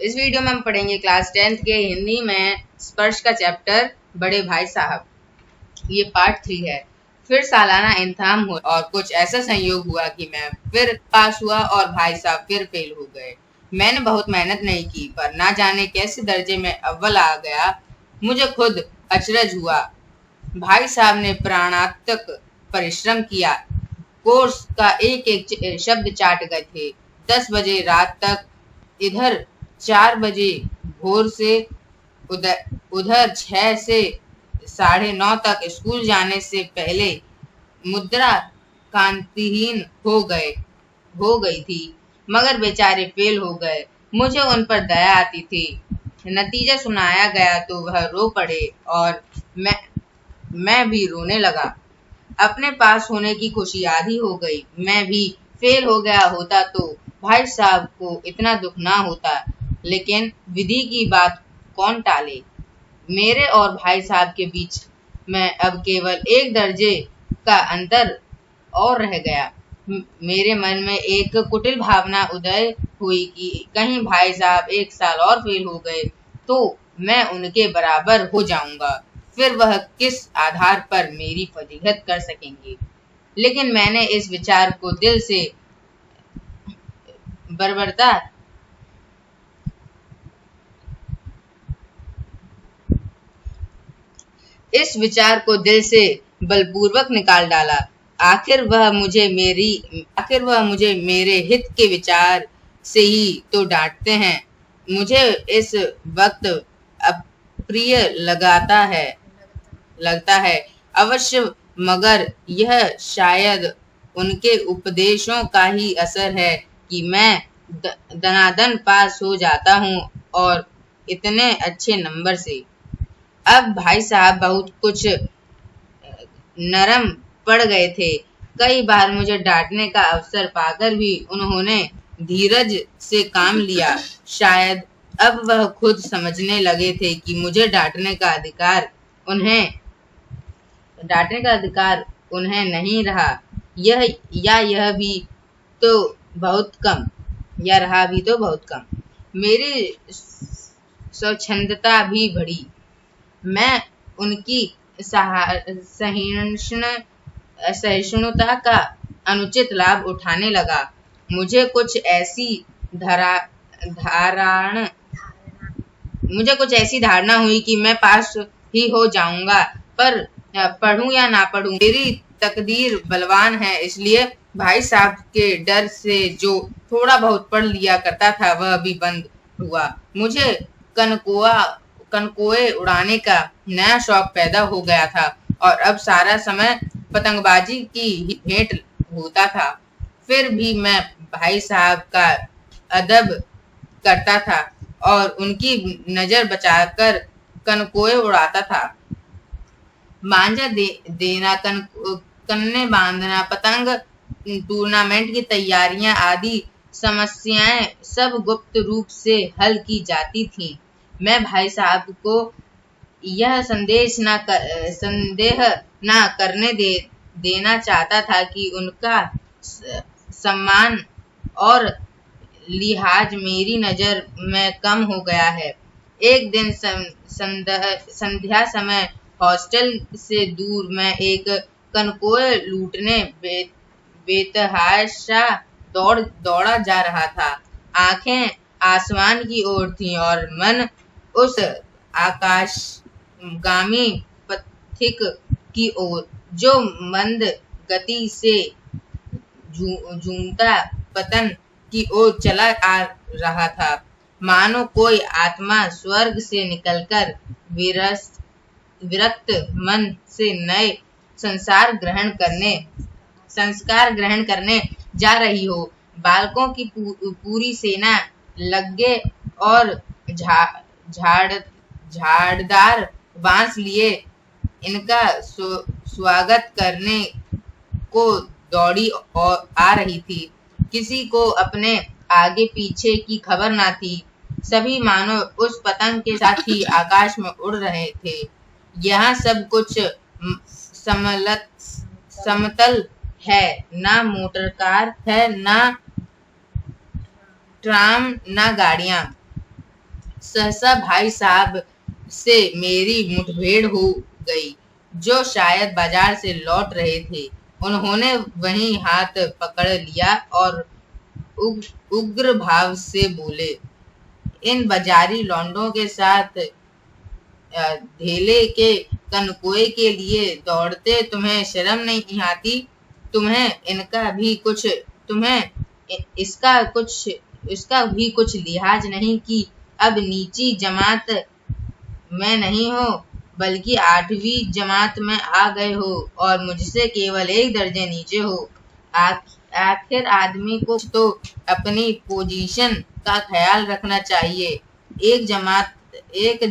इस वीडियो में हम पढ़ेंगे क्लास 10th के हिंदी में स्पर्श का चैप्टर बड़े भाई साहब। ये पार्ट 3 है। फिर सालाना इम्तिहान हुआ और कुछ ऐसा संयोग हुआ कि मैं फिर पास हुआ और भाई साहब फिर फेल हो गए। मैंने बहुत मेहनत नहीं की पर ना जाने कैसे दर्जे में अव्वल आ गया। मुझे खुद अचरज हुआ। भाई साहब ने प्राणांतक परिश्रम किया। कोर्स का एक एक शब्द चाट गए थे। 10 बजे रात तक इधर, 4 बजे भोर से उधर 6 से 9:30 तक स्कूल जाने से पहले मुद्रा कांतिहीन हो गई थी, मगर बेचारे फेल हो गए। मुझे उन पर दया आती थी। नतीजा सुनाया गया तो वह रो पड़े और मैं भी रोने लगा। अपने पास होने की खुशी आधी हो गई। मैं भी फेल हो गया होता तो भाई साहब को इतना दुख ना होता, लेकिन विधि की बात कौन टाले। मेरे और भाई साहब के बीच में अब केवल 1 दर्जे का अंतर और रह गया। मेरे मन में एक कुटिल भावना उदय हुई कि कहीं भाई साहब 1 साल और फेल हो गए तो मैं उनके बराबर हो जाऊंगा। फिर वह किस आधार पर मेरी फजीहत कर सकेंगे। लेकिन मैंने इस विचार को दिल से बलपूर्वक निकाल डाला। आखिर वह मुझे मेरे हित के विचार से ही तो डांटते हैं। मुझे इस वक्त अप्रिय लगता है अवश्य, मगर यह शायद उनके उपदेशों का ही असर है कि मैं दनादन पास हो जाता हूँ और इतने अच्छे नंबर से। अब भाई साहब बहुत कुछ नरम पड़ गए थे। कई बार मुझे डांटने का अवसर पाकर भी उन्होंने धीरज से काम लिया। शायद अब वह खुद समझने लगे थे कि मुझे डांटने का अधिकार उन्हें नहीं रहा। यह भी तो बहुत कम। मेरी स्वच्छंदता भी बढ़ी। मैं उनकी सहिष्णुता का अनुचित लाभ उठाने लगा। मुझे कुछ ऐसी धारणा हुई कि मैं पास ही हो जाऊंगा, पर पढ़ूं या ना पढ़ूं मेरी तकदीर बलवान है। इसलिए भाई साहब के डर से जो थोड़ा बहुत पढ़ लिया करता था वह भी बंद हुआ। मुझे कनकोए उड़ाने का नया शौक पैदा हो गया था और अब सारा समय पतंगबाजी की भेंट होता था। फिर भी मैं भाई साहब का अदब करता था और उनकी नजर बचाकर कनकोए उड़ाता था। मांझा देना, कन्ने बांधना, पतंग टूर्नामेंट की तैयारियां आदि समस्याएं सब गुप्त रूप से हल की जाती थीं। मैं भाई साहब को यह संदेह ना करने देना चाहता था कि उनका सम्मान और लिहाज मेरी नजर में कम हो गया है। एक दिन संध्या समय हॉस्टल से दूर मैं एक कनकोए लूटने बेतहाशा दौड़ा जा रहा था। आंखें आसमान की ओर थीं और मन उस आकाशगामी पथिक की ओर जो मंद गति से झूमता पतन की ओर चला आ रहा था। मानो कोई आत्मा स्वर्ग से निकलकर विरक्त मन से नए संस्कार ग्रहण करने जा रही हो। बालकों की पूरी सेना लग्गे और झाड़दार बांस लिए इनका स्वागत करने को दौड़ी और आ रही थी। किसी को अपने आगे पीछे की खबर ना थी। सभी मानो उस पतंग के साथ ही आकाश में उड़ रहे थे। यहाँ सब कुछ समतल है, ना मोटर कार है, ना ट्राम, ना गाड़ियां। सहसा भाई साहब से मेरी मुठभेड़ हो गई, जो शायद बाजार से लौट रहे थे। उन्होंने वहीं हाथ पकड़ लिया और उग्र भाव से बोले, इन बाजारी लौंडों के साथ धेले के कनकोए के लिए दौड़ते तुम्हें शर्म नहीं आती? तुम्हें इसका भी कुछ लिहाज नहीं कि अब नीची जमात में नहीं हो, बल्कि 8वीं जमात में आ गए हो और मुझसे केवल 1 दर्जे नीचे हो। आखिर आदमी को तो अपनी पोजीशन का ख्याल रखना चाहिए। एक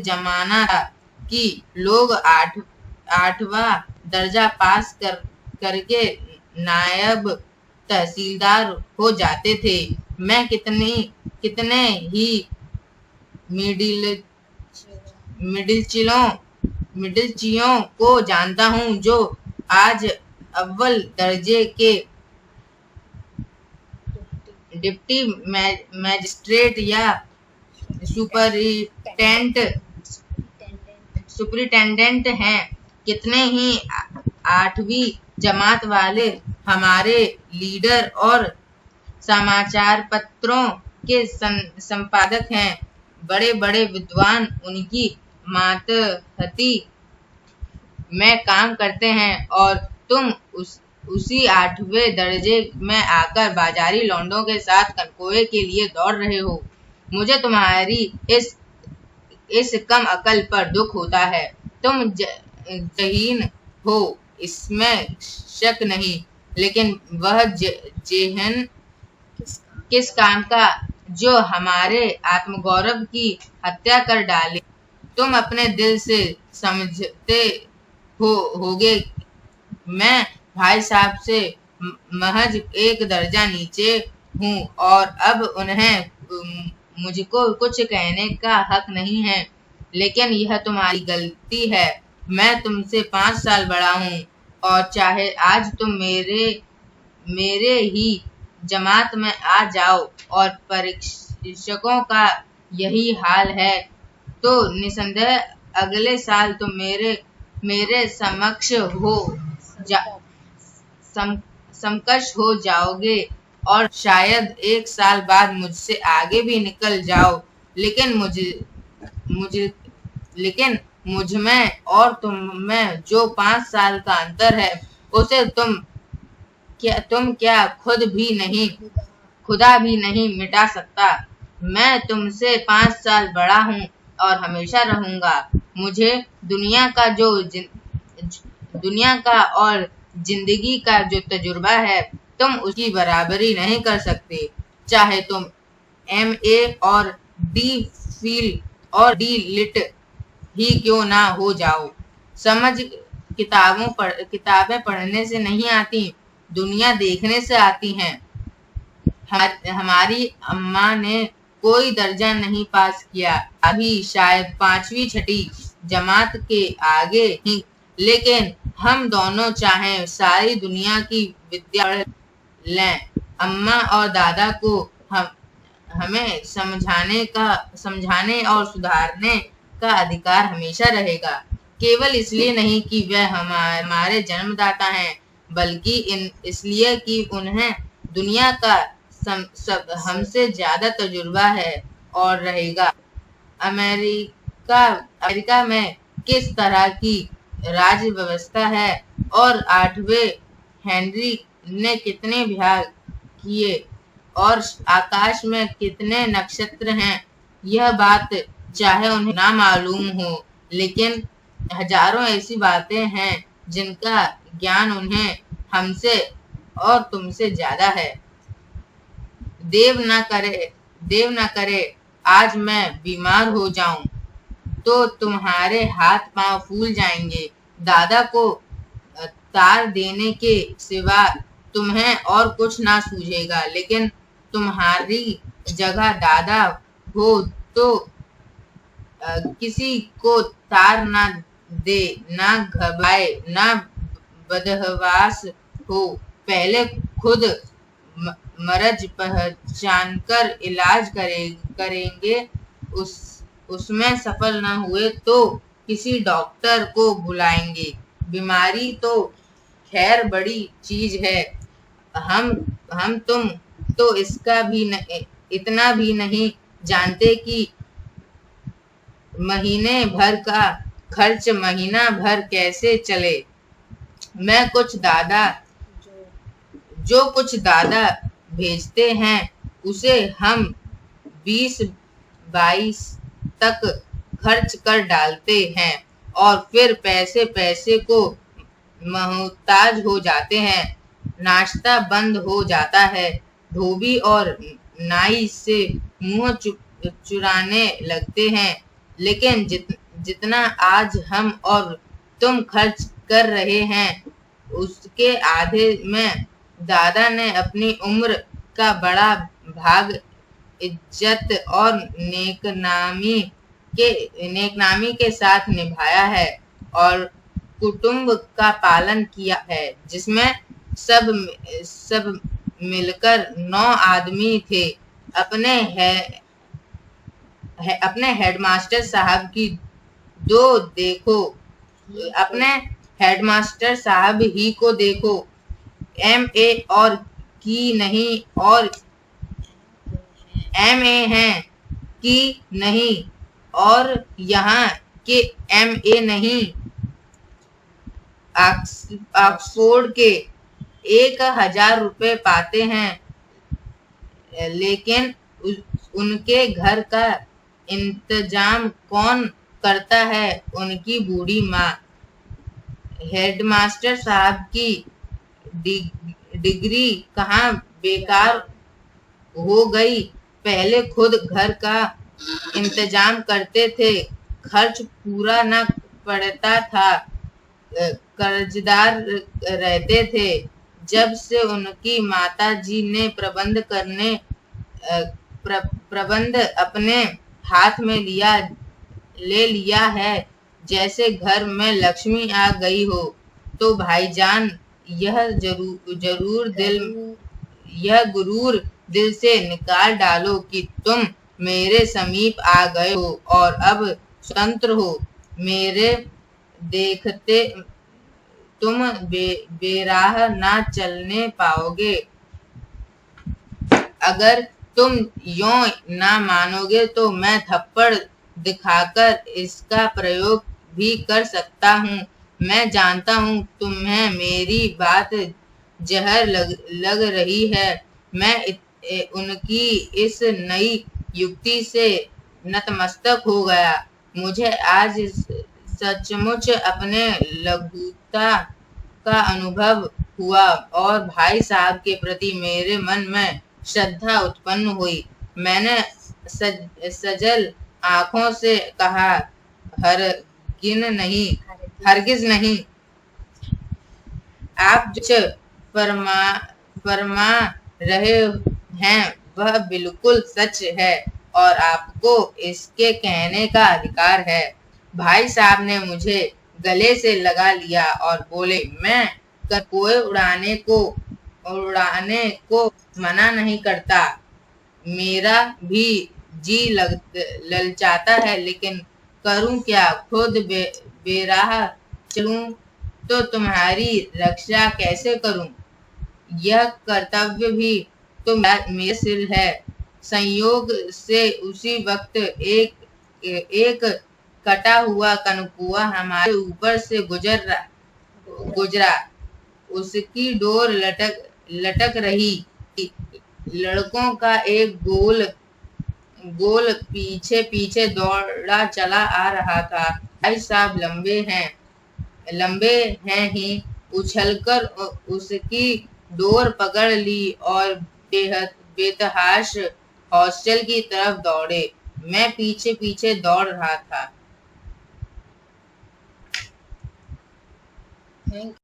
जमाना था कि लोग 8वां दर्जा पास करके नायब तहसीलदार हो जाते थे। मैं कितने ही मिडिलचियों को जानता हूँ जो आज अव्वल दर्जे के डिप्टी मैजिस्ट्रेट या सुपरिटेंडेंट हैं। कितने ही 8वीं जमात वाले हमारे लीडर और समाचार पत्रों के संपादक हैं। बड़े बड़े विद्वान उनकी मातहती में काम करते हैं और तुम उसी 8वें दर्जे में आकर बाजारी लौंडों के साथ कनकोए के लिए दौड़ रहे हो। मुझे तुम्हारी इस कम अकल पर दुख होता है। तुम जहीन हो, इसमें शक नहीं, लेकिन वह जेहन किस काम का जो हमारे आत्मगौरव की हत्या कर डाले? तुम अपने दिल से समझते होगे मैं भाई साहब से महज 1 दर्जा नीचे हूँ और अब उन्हें मुझको कुछ कहने का हक नहीं है। लेकिन यह तुम्हारी गलती है। मैं तुमसे 5 साल बड़ा हूँ और चाहे आज तुम मेरे ही जमात में आ जाओ और परीक्षकों का यही हाल है, तो निसंदेह अगले साल तुम मेरे समकक्ष हो जाओगे और शायद 1 साल बाद मुझसे आगे भी निकल जाओ। लेकिन मुझ में और तुम में जो 5 साल का अंतर है, उसे तुम क्या खुदा भी नहीं मिटा सकता। मैं तुमसे 5 साल बड़ा हूँ और हमेशा रहूंगा। मुझे दुनिया का और जिंदगी का जो तजुर्बा है, तुम उसकी बराबरी नहीं कर सकते, चाहे तुम MA और D.Phil और D.Lit ही क्यों ना हो जाओ। समझ किताबें पढ़ने से नहीं आती, दुनिया देखने से आती हैं। हमारी अम्मा ने कोई दर्जा नहीं पास किया, अभी शायद 5वीं 6ठी जमात के आगे ही, लेकिन हम दोनों चाहें सारी दुनिया की विद्या पढ़ लें, अम्मा और दादा को हमें समझाने और सुधारने का अधिकार हमेशा रहेगा। केवल इसलिए नहीं कि वह हमारे जन्मदाता हैं, बल्कि इसलिए कि उन्हें दुनिया का हमसे ज्यादा तजुर्बा है और रहेगा। अमेरिका में किस तरह की राज्य व्यवस्था है और 8वें हेनरी ने कितने भाग किए और आकाश में कितने नक्षत्र हैं, यह बात चाहे उन्हें ना मालूम हो, लेकिन हजारों ऐसी बातें हैं जिनका ज्ञान उन्हें हमसे और तुमसे ज्यादा है। देव न करे आज मैं बीमार हो जाऊं तो तुम्हारे हाथ पांव फूल जाएंगे। दादा को तार देने के सिवा तुम्हें और कुछ ना सूझेगा, लेकिन तुम्हारी जगह दादा हो तो किसी को तार ना दे, ना घबराए, ना बदहवास हो। पहले खुद मर्ज पहचानकर इलाज करेंगे, उसमें सफल न हुए तो किसी डॉक्टर को बुलाएंगे। बीमारी तो खैर बड़ी चीज है, हम तुम तो इसका भी इतना भी नहीं जानते कि महीने भर का खर्च महीना भर कैसे चले। मैं जो कुछ दादा भेजते हैं उसे हम 20-22 तक खर्च कर डालते हैं और फिर पैसे पैसे को मोहताज हो जाते हैं। नाश्ता बंद हो जाता है, धोबी और नाई से मुंह चुराने लगते हैं। लेकिन जितना आज हम और तुम खर्च कर रहे हैं उसके आधे में दादा ने अपनी उम्र का बड़ा भाग इज्जत और नेकनामी के साथ निभाया है और कुटुंब का पालन किया है, जिसमें सब मिलकर 9 आदमी थे। अपने हेडमास्टर साहब की अपने हेडमास्टर साहब ही को देखो, MA और की नहीं और MA हैं कि नहीं और यहाँ के MA नहीं, ऑक्सफोर्ड के 1000 रुपए पाते हैं, लेकिन उनके घर का इंतजाम कौन करता है? उनकी बूढ़ी माँ। हेडमास्टर साहब की डिग्री कहाँ बेकार हो गई। पहले खुद घर का इंतजाम करते थे, खर्च पूरा न पड़ता था, कर्जदार रहते थे। जब से उनकी माता जी ने प्रबंध अपने हाथ में ले लिया है, जैसे घर में लक्ष्मी आ गई हो। तो भाईजान यह गुरूर दिल से निकाल डालो कि तुम मेरे समीप आ गए हो और अब स्वतंत्र हो। मेरे देखते तुम बेराह ना चलने पाओगे। अगर तुम यों ना मानोगे तो मैं थप्पड़ दिखाकर इसका प्रयोग भी कर सकता हूँ। मैं जानता हूँ तुम्हें मेरी बात जहर लग रही है। मैं उनकी इस नई युक्ति से नतमस्तक हो गया। मुझे आज सचमुच अपने लघुता का अनुभव हुआ और भाई साहब के प्रति मेरे मन में श्रद्धा उत्पन्न हुई। मैंने सजल आंखों से कहा, हरगिज नहीं। आप जो फरमा रहे हैं वह बिल्कुल सच है और आपको इसके कहने का अधिकार है। भाई साहब ने मुझे गले से लगा लिया और बोले, मैं कोए उड़ाने को मना नहीं करता। मेरा भी जी ललचाता है, लेकिन करूं क्या? खुद बेराह चलूं तो तुम्हारी रक्षा कैसे करूं? यह कर्तव्य भी तो मेरे सिर है। संयोग से उसी वक्त एक कटा हुआ कनकुआ हमारे ऊपर से गुजरा। उसकी डोर लटक रही। लड़कों का एक गोल पीछे पीछे दौड़ा चला आ रहा था। भाई साहब लंबे हैं ही उछलकर उसकी डोर पकड़ ली और बेतहाश हॉस्टल की तरफ दौड़े। मैं पीछे पीछे दौड़ रहा था।